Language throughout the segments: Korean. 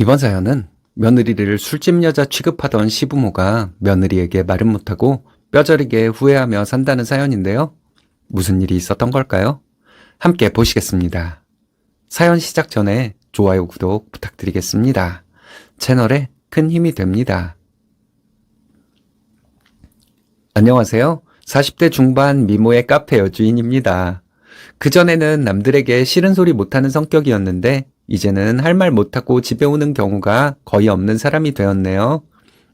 이번 사연은 며느리를 술집 여자 취급하던 시부모가 며느리에게 말은 못하고 뼈저리게 후회하며 산다는 사연인데요. 무슨 일이 있었던 걸까요? 함께 보시겠습니다. 사연 시작 전에 좋아요, 구독 부탁드리겠습니다. 채널에 큰 힘이 됩니다. 안녕하세요. 40대 중반 미모의 카페 여주인입니다. 그전에는 남들에게 싫은 소리 못하는 성격이었는데 이제는 할 말 못하고 집에 오는 경우가 거의 없는 사람이 되었네요.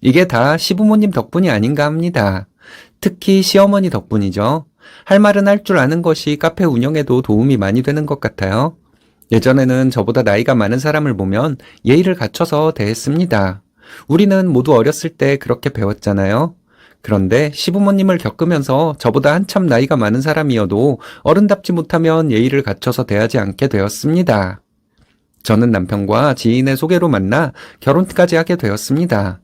이게 다 시부모님 덕분이 아닌가 합니다. 특히 시어머니 덕분이죠. 할 말은 할 줄 아는 것이 카페 운영에도 도움이 많이 되는 것 같아요. 예전에는 저보다 나이가 많은 사람을 보면 예의를 갖춰서 대했습니다. 우리는 모두 어렸을 때 그렇게 배웠잖아요. 그런데 시부모님을 겪으면서 저보다 한참 나이가 많은 사람이어도 어른답지 못하면 예의를 갖춰서 대하지 않게 되었습니다. 저는 남편과 지인의 소개로 만나 결혼까지 하게 되었습니다.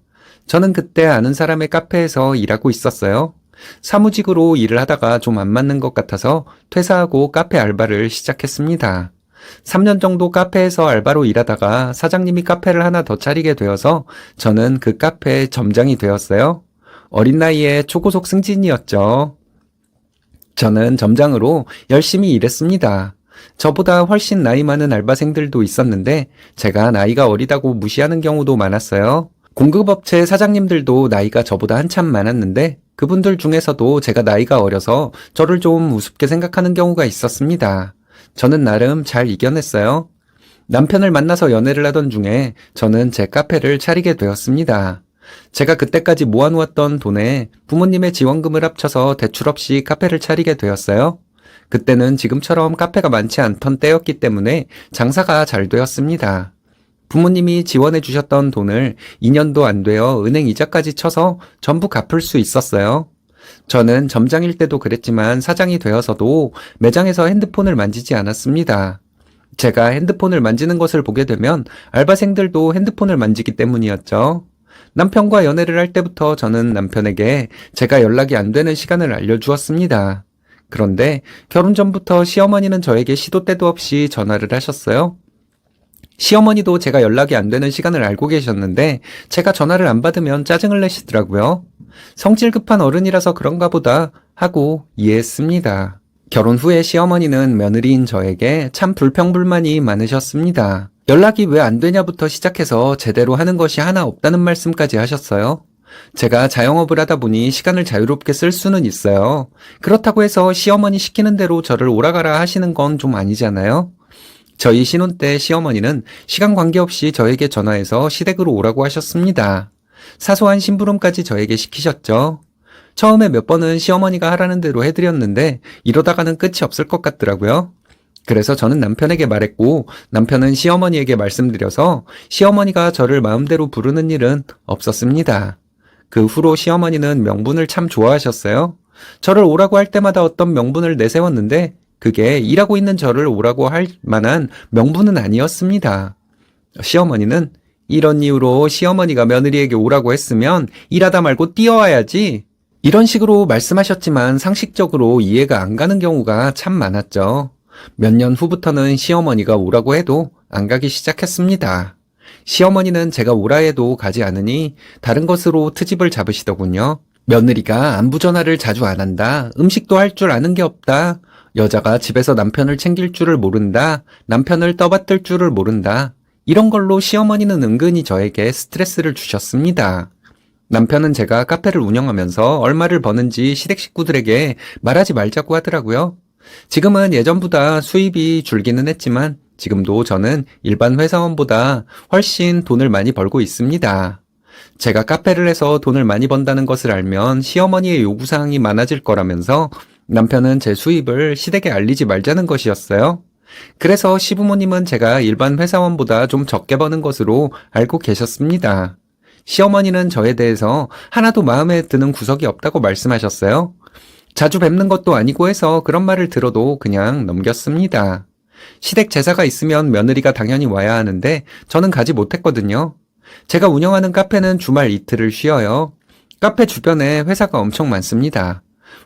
저는 그때 아는 사람의 카페에서 일하고 있었어요. 사무직으로 일을 하다가 좀 안 맞는 것 같아서 퇴사하고 카페 알바를 시작했습니다. 3년 정도 카페에서 알바로 일하다가 사장님이 카페를 하나 더 차리게 되어서 저는 그 카페의 점장이 되었어요. 어린 나이에 초고속 승진이었죠. 저는 점장으로 열심히 일했습니다. 저보다 훨씬 나이 많은 알바생들도 있었는데 제가 나이가 어리다고 무시하는 경우도 많았어요. 공급업체 사장님들도 나이가 저보다 한참 많았는데 그분들 중에서도 제가 나이가 어려서 저를 좀 우습게 생각하는 경우가 있었습니다. 저는 나름 잘 이겨냈어요. 남편을 만나서 연애를 하던 중에 저는 제 카페를 차리게 되었습니다. 제가 그때까지 모아놓았던 돈에 부모님의 지원금을 합쳐서 대출 없이 카페를 차리게 되었어요. 그때는 지금처럼 카페가 많지 않던 때였기 때문에 장사가 잘 되었습니다. 부모님이 지원해 주셨던 돈을 2년도 안 되어 은행 이자까지 쳐서 전부 갚을 수 있었어요. 저는 점장일 때도 그랬지만 사장이 되어서도 매장에서 핸드폰을 만지지 않았습니다. 제가 핸드폰을 만지는 것을 보게 되면 알바생들도 핸드폰을 만지기 때문이었죠. 남편과 연애를 할 때부터 저는 남편에게 제가 연락이 안 되는 시간을 알려주었습니다. 그런데 결혼 전부터 시어머니는 저에게 시도 때도 없이 전화를 하셨어요. 시어머니도 제가 연락이 안 되는 시간을 알고 계셨는데 제가 전화를 안 받으면 짜증을 내시더라고요. 성질 급한 어른이라서 그런가 보다 하고 이해했습니다. 결혼 후에 시어머니는 며느리인 저에게 참 불평불만이 많으셨습니다. 연락이 왜 안 되냐부터 시작해서 제대로 하는 것이 하나 없다는 말씀까지 하셨어요. 제가 자영업을 하다 보니 시간을 자유롭게 쓸 수는 있어요. 그렇다고 해서 시어머니 시키는 대로 저를 오라가라 하시는 건 좀 아니잖아요. 저희 신혼 때 시어머니는 시간 관계없이 저에게 전화해서 시댁으로 오라고 하셨습니다. 사소한 심부름까지 저에게 시키셨죠. 처음에 몇 번은 시어머니가 하라는 대로 해드렸는데 이러다가는 끝이 없을 것 같더라고요. 그래서 저는 남편에게 말했고 남편은 시어머니에게 말씀드려서 시어머니가 저를 마음대로 부르는 일은 없었습니다. 그 후로 시어머니는 명분을 참 좋아하셨어요. 저를 오라고 할 때마다 어떤 명분을 내세웠는데 그게 일하고 있는 저를 오라고 할 만한 명분은 아니었습니다. 시어머니는 이런 이유로 시어머니가 며느리에게 오라고 했으면 일하다 말고 뛰어와야지. 이런 식으로 말씀하셨지만 상식적으로 이해가 안 가는 경우가 참 많았죠. 몇 년 후부터는 시어머니가 오라고 해도 안 가기 시작했습니다. 시어머니는 제가 오라 해도 가지 않으니 다른 것으로 트집을 잡으시더군요. 며느리가 안부 전화를 자주 안 한다. 음식도 할 줄 아는 게 없다. 여자가 집에서 남편을 챙길 줄을 모른다. 남편을 떠받들 줄을 모른다. 이런 걸로 시어머니는 은근히 저에게 스트레스를 주셨습니다. 남편은 제가 카페를 운영하면서 얼마를 버는지 시댁 식구들에게 말하지 말자고 하더라고요. 지금은 예전보다 수입이 줄기는 했지만 지금도 저는 일반 회사원보다 훨씬 돈을 많이 벌고 있습니다. 제가 카페를 해서 돈을 많이 번다는 것을 알면 시어머니의 요구사항이 많아질 거라면서 남편은 제 수입을 시댁에 알리지 말자는 것이었어요. 그래서 시부모님은 제가 일반 회사원보다 좀 적게 버는 것으로 알고 계셨습니다. 시어머니는 저에 대해서 하나도 마음에 드는 구석이 없다고 말씀하셨어요. 자주 뵙는 것도 아니고 해서 그런 말을 들어도 그냥 넘겼습니다. 시댁 제사가 있으면 며느리가 당연히 와야 하는데 저는 가지 못했거든요. 제가 운영하는 카페는 주말 이틀을 쉬어요. 카페 주변에 회사가 엄청 많습니다.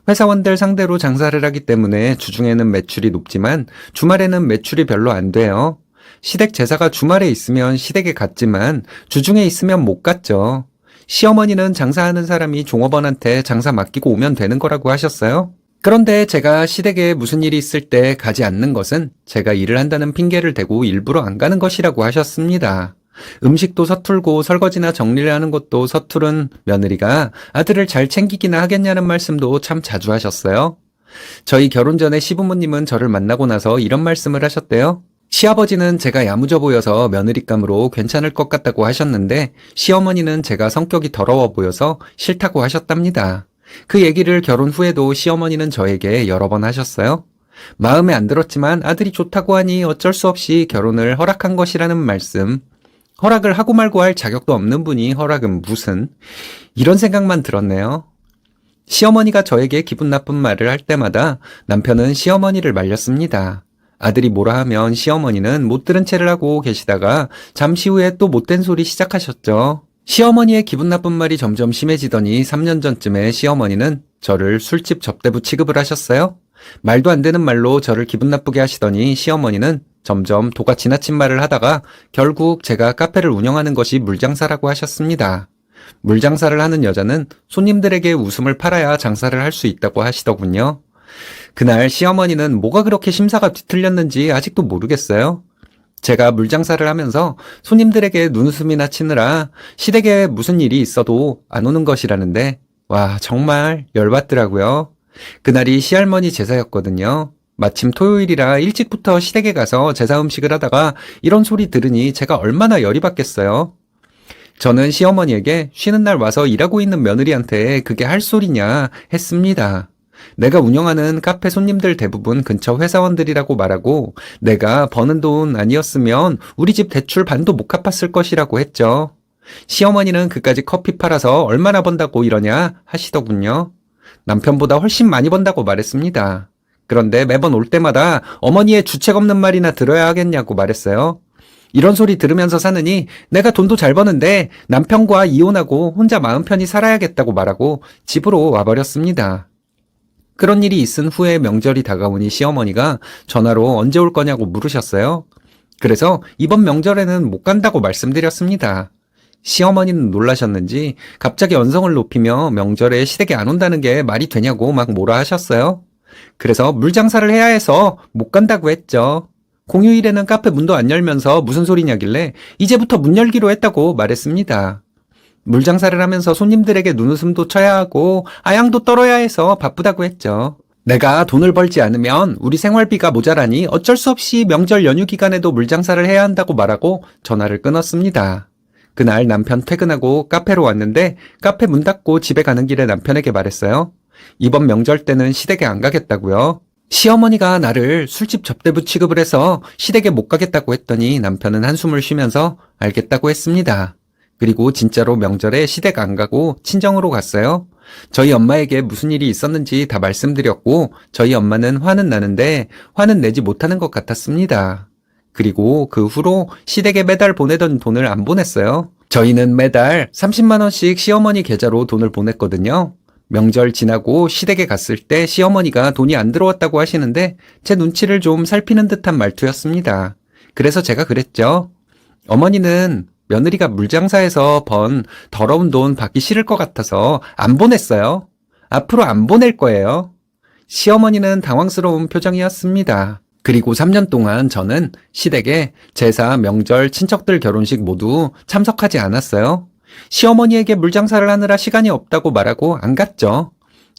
회사원들 상대로 장사를 하기 때문에 주중에는 매출이 높지만 주말에는 매출이 별로 안 돼요. 시댁 제사가 주말에 있으면 시댁에 갔지만 주중에 있으면 못 갔죠. 시어머니는 장사하는 사람이 종업원한테 장사 맡기고 오면 되는 거라고 하셨어요. 그런데 제가 시댁에 무슨 일이 있을 때 가지 않는 것은 제가 일을 한다는 핑계를 대고 일부러 안 가는 것이라고 하셨습니다. 음식도 서툴고 설거지나 정리를 하는 것도 서투른 며느리가 아들을 잘 챙기기나 하겠냐는 말씀도 참 자주 하셨어요. 저희 결혼 전에 시부모님은 저를 만나고 나서 이런 말씀을 하셨대요. 시아버지는 제가 야무져 보여서 며느리감으로 괜찮을 것 같다고 하셨는데 시어머니는 제가 성격이 더러워 보여서 싫다고 하셨답니다. 그 얘기를 결혼 후에도 시어머니는 저에게 여러 번 하셨어요. 마음에 안 들었지만 아들이 좋다고 하니 어쩔 수 없이 결혼을 허락한 것이라는 말씀. 허락을 하고 말고 할 자격도 없는 분이 허락은 무슨, 이런 생각만 들었네요. 시어머니가 저에게 기분 나쁜 말을 할 때마다 남편은 시어머니를 말렸습니다. 아들이 뭐라 하면 시어머니는 못 들은 채를 하고 계시다가 잠시 후에 또 못된 소리 시작하셨죠. 시어머니의 기분 나쁜 말이 점점 심해지더니 3년 전쯤에 시어머니는 저를 술집 접대부 취급을 하셨어요. 말도 안 되는 말로 저를 기분 나쁘게 하시더니 시어머니는 점점 도가 지나친 말을 하다가 결국 제가 카페를 운영하는 것이 물장사라고 하셨습니다. 물장사를 하는 여자는 손님들에게 웃음을 팔아야 장사를 할 수 있다고 하시더군요. 그날 시어머니는 뭐가 그렇게 심사가 뒤틀렸는지 아직도 모르겠어요. 제가 물장사를 하면서 손님들에게 눈웃음이나 치느라 시댁에 무슨 일이 있어도 안 오는 것이라는데 와, 정말 열받더라고요. 그날이 시할머니 제사였거든요. 마침 토요일이라 일찍부터 시댁에 가서 제사 음식을 하다가 이런 소리 들으니 제가 얼마나 열이 받겠어요. 저는 시어머니에게 쉬는 날 와서 일하고 있는 며느리한테 그게 할 소리냐 했습니다. 내가 운영하는 카페 손님들 대부분 근처 회사원들이라고 말하고 내가 버는 돈 아니었으면 우리 집 대출 반도 못 갚았을 것이라고 했죠. 시어머니는 그까지 커피 팔아서 얼마나 번다고 이러냐 하시더군요. 남편보다 훨씬 많이 번다고 말했습니다. 그런데 매번 올 때마다 어머니의 주책 없는 말이나 들어야 하겠냐고 말했어요. 이런 소리 들으면서 사느니 내가 돈도 잘 버는데 남편과 이혼하고 혼자 마음 편히 살아야겠다고 말하고 집으로 와버렸습니다. 그런 일이 있은 후에 명절이 다가오니 시어머니가 전화로 언제 올 거냐고 물으셨어요. 그래서 이번 명절에는 못 간다고 말씀드렸습니다. 시어머니는 놀라셨는지 갑자기 언성을 높이며 명절에 시댁에 안 온다는 게 말이 되냐고 막 뭐라 하셨어요. 그래서 물장사를 해야 해서 못 간다고 했죠. 공휴일에는 카페 문도 안 열면서 무슨 소리냐길래 이제부터 문 열기로 했다고 말했습니다. 물장사를 하면서 손님들에게 눈웃음도 쳐야 하고 아양도 떨어야 해서 바쁘다고 했죠. 내가 돈을 벌지 않으면 우리 생활비가 모자라니 어쩔 수 없이 명절 연휴 기간에도 물장사를 해야 한다고 말하고 전화를 끊었습니다. 그날 남편 퇴근하고 카페로 왔는데 카페 문 닫고 집에 가는 길에 남편에게 말했어요. 이번 명절 때는 시댁에 안 가겠다고요. 시어머니가 나를 술집 접대부 취급을 해서 시댁에 못 가겠다고 했더니 남편은 한숨을 쉬면서 알겠다고 했습니다. 그리고 진짜로 명절에 시댁 안 가고 친정으로 갔어요. 저희 엄마에게 무슨 일이 있었는지 다 말씀드렸고 저희 엄마는 화는 나는데 화는 내지 못하는 것 같았습니다. 그리고 그 후로 시댁에 매달 보내던 돈을 안 보냈어요. 저희는 매달 30만 원씩 시어머니 계좌로 돈을 보냈거든요. 명절 지나고 시댁에 갔을 때 시어머니가 돈이 안 들어왔다고 하시는데 제 눈치를 좀 살피는 듯한 말투였습니다. 그래서 제가 그랬죠. 어머니는 며느리가 물장사해서 번 더러운 돈 받기 싫을 것 같아서 안 보냈어요. 앞으로 안 보낼 거예요. 시어머니는 당황스러운 표정이었습니다. 그리고 3년 동안 저는 시댁에 제사, 명절, 친척들 결혼식 모두 참석하지 않았어요. 시어머니에게 물장사를 하느라 시간이 없다고 말하고 안 갔죠.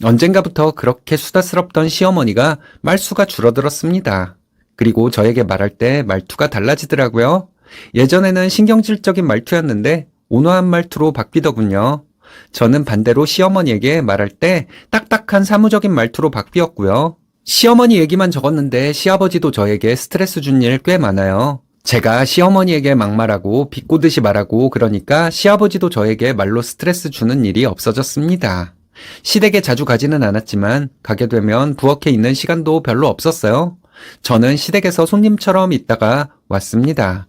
언젠가부터 그렇게 수다스럽던 시어머니가 말수가 줄어들었습니다. 그리고 저에게 말할 때 말투가 달라지더라고요. 예전에는 신경질적인 말투였는데 온화한 말투로 바뀌더군요. 저는 반대로 시어머니에게 말할 때 딱딱한 사무적인 말투로 바뀌었고요. 시어머니 얘기만 적었는데 시아버지도 저에게 스트레스 준 일 꽤 많아요. 제가 시어머니에게 막말하고 비꼬듯이 말하고 그러니까 시아버지도 저에게 말로 스트레스 주는 일이 없어졌습니다. 시댁에 자주 가지는 않았지만 가게 되면 부엌에 있는 시간도 별로 없었어요. 저는 시댁에서 손님처럼 있다가 왔습니다.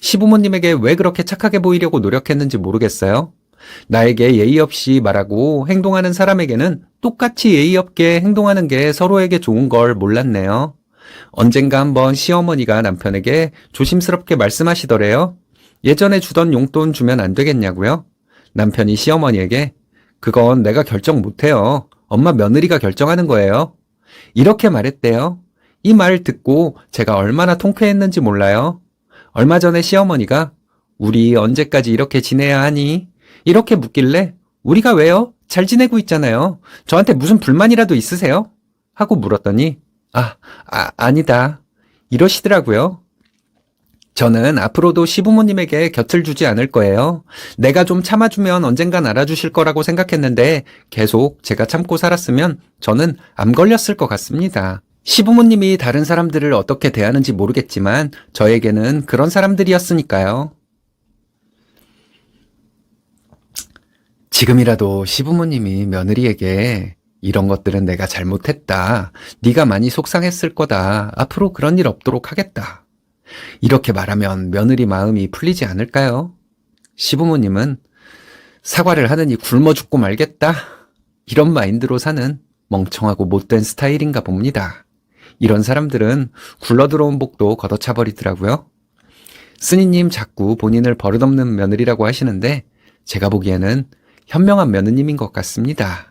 시부모님에게 왜 그렇게 착하게 보이려고 노력했는지 모르겠어요. 나에게 예의 없이 말하고 행동하는 사람에게는 똑같이 예의 없게 행동하는 게 서로에게 좋은 걸 몰랐네요. 언젠가 한번 시어머니가 남편에게 조심스럽게 말씀하시더래요. 예전에 주던 용돈 주면 안 되겠냐고요? 남편이 시어머니에게 그건 내가 결정 못해요. 엄마 며느리가 결정하는 거예요. 이렇게 말했대요. 이 말을 듣고 제가 얼마나 통쾌했는지 몰라요. 얼마 전에 시어머니가 우리 언제까지 이렇게 지내야 하니? 이렇게 묻길래 우리가 왜요? 잘 지내고 있잖아요. 저한테 무슨 불만이라도 있으세요? 하고 물었더니 아니다. 이러시더라고요. 저는 앞으로도 시부모님에게 곁을 주지 않을 거예요. 내가 좀 참아주면 언젠간 알아주실 거라고 생각했는데 계속 제가 참고 살았으면 저는 암 걸렸을 것 같습니다. 시부모님이 다른 사람들을 어떻게 대하는지 모르겠지만 저에게는 그런 사람들이었으니까요. 지금이라도 시부모님이 며느리에게 이런 것들은 내가 잘못했다. 네가 많이 속상했을 거다. 앞으로 그런 일 없도록 하겠다. 이렇게 말하면 며느리 마음이 풀리지 않을까요? 시부모님은 사과를 하느니 굶어 죽고 말겠다. 이런 마인드로 사는 멍청하고 못된 스타일인가 봅니다. 이런 사람들은 굴러들어온 복도 걷어차 버리더라고요. 스니님 자꾸 본인을 버릇없는 며느리라고 하시는데 제가 보기에는 현명한 며느님인 것 같습니다.